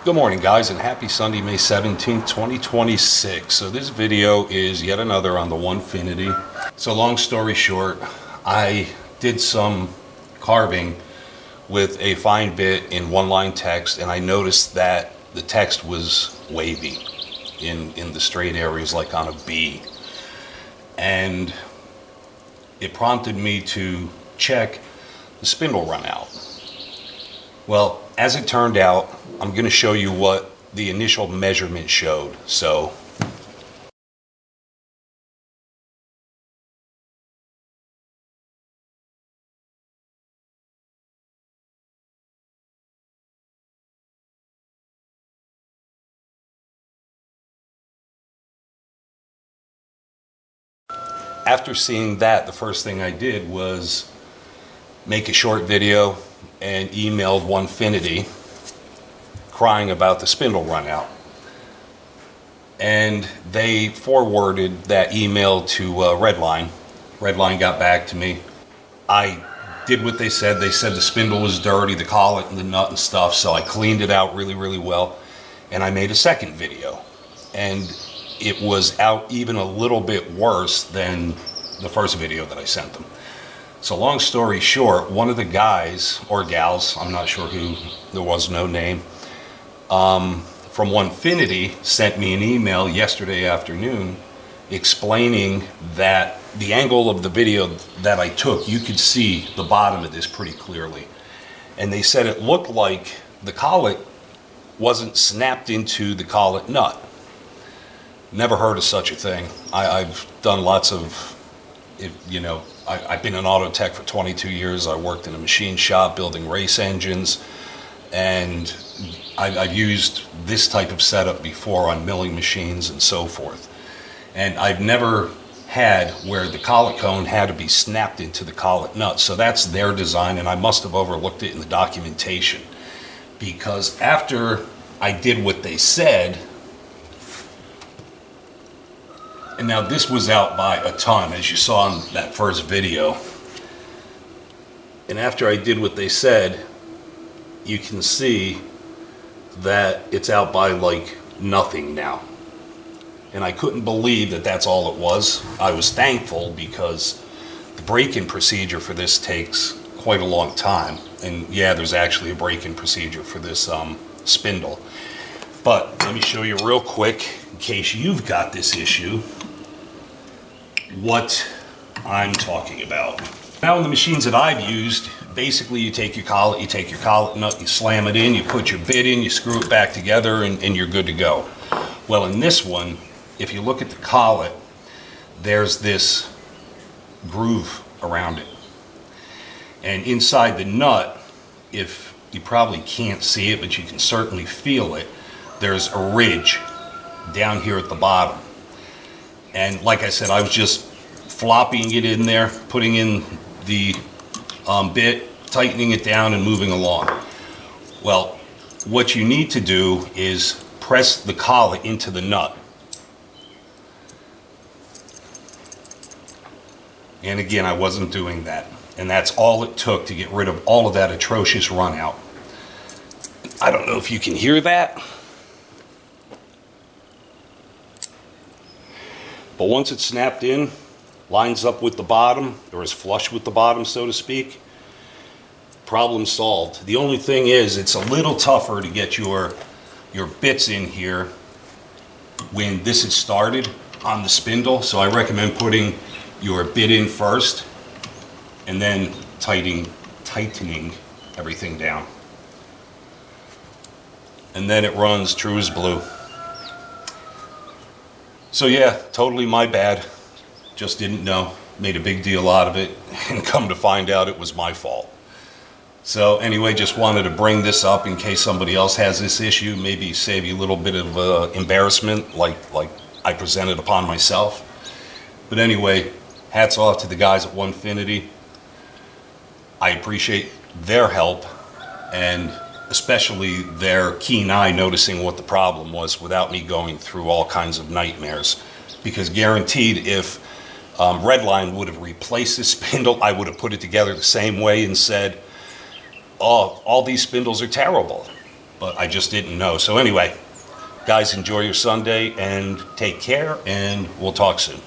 Good morning, guys, and happy Sunday, May 17th, 2026. So this video is yet another on the Onefinity. So long story short, I did some carving with a fine bit in one-line text, and I noticed that the text was wavy in the straight areas, like on a B. And it prompted me to check the spindle runout. Well, as it turned out, I'm going to show you what the initial measurement showed. So after seeing that, the first thing I did was make a short video and emailed Onefinity crying about the spindle runout. And they forwarded that email to Redline. Redline got back to me. I did what they said. They said the spindle was dirty, the collet and the nut and stuff, so I cleaned it out really, really well. And I made a second video. And it was out even a little bit worse than the first video that I sent them. So long story short, one of the guys or gals, I'm not sure who, there was no name, from Onefinity sent me an email yesterday afternoon explaining that the angle of the video that I took, you could see the bottom of this pretty clearly. And they said it looked like the collet wasn't snapped into the collet nut. Never heard of such a thing. I've done lots of, I've been an auto tech for 22 years. I worked in a machine shop building race engines, and I've used this type of setup before on milling machines and so forth. And I've never had where the collet cone had to be snapped into the collet nut. So that's their design, and I must have overlooked it in the documentation. Because after I did what they said, and now this was out by a ton, as you saw in that first video. And after I did what they said, you can see that it's out by like nothing now. And I couldn't believe that that's all it was. I was thankful because the break-in procedure for this takes quite a long time. And yeah, there's actually a break-in procedure for this spindle. But let me show you real quick, in case you've got this issue, what I'm talking about. Now in the machines that I've used, basically you take your collet nut, you slam it in, you put your bit in, you screw it back together, and you're good to go. Well, in this one, if you look at the collet, there's this groove around it. And inside the nut, if you probably can't see it, but you can certainly feel it, there's a ridge down here at the bottom. And like I said, I was just flopping it in there, putting in the bit, tightening it down and moving along. Well, what you need to do is press the collet into the nut. And again, I wasn't doing that. And that's all it took to get rid of all of that atrocious runout. I don't know if you can hear that. But once it's snapped in, lines up with the bottom, or is flush with the bottom, so to speak, problem solved. The only thing is, it's a little tougher to get your bits in here when this is started on the spindle. So I recommend putting your bit in first and then tightening everything down. And then it runs true as blue. So yeah, totally my bad. Just didn't know. Made a big deal out of it, and come to find out it was my fault. So anyway, just wanted to bring this up in case somebody else has this issue, maybe save you a little bit of embarrassment like I presented upon myself. But anyway, hats off to the guys at Onefinity. I appreciate their help, and especially their keen eye noticing what the problem was without me going through all kinds of nightmares. Because guaranteed, if Redline would have replaced this spindle, I would have put it together the same way and said, oh, all these spindles are terrible. but I just didn't know. So anyway, guys, enjoy your Sunday and take care, and we'll talk soon.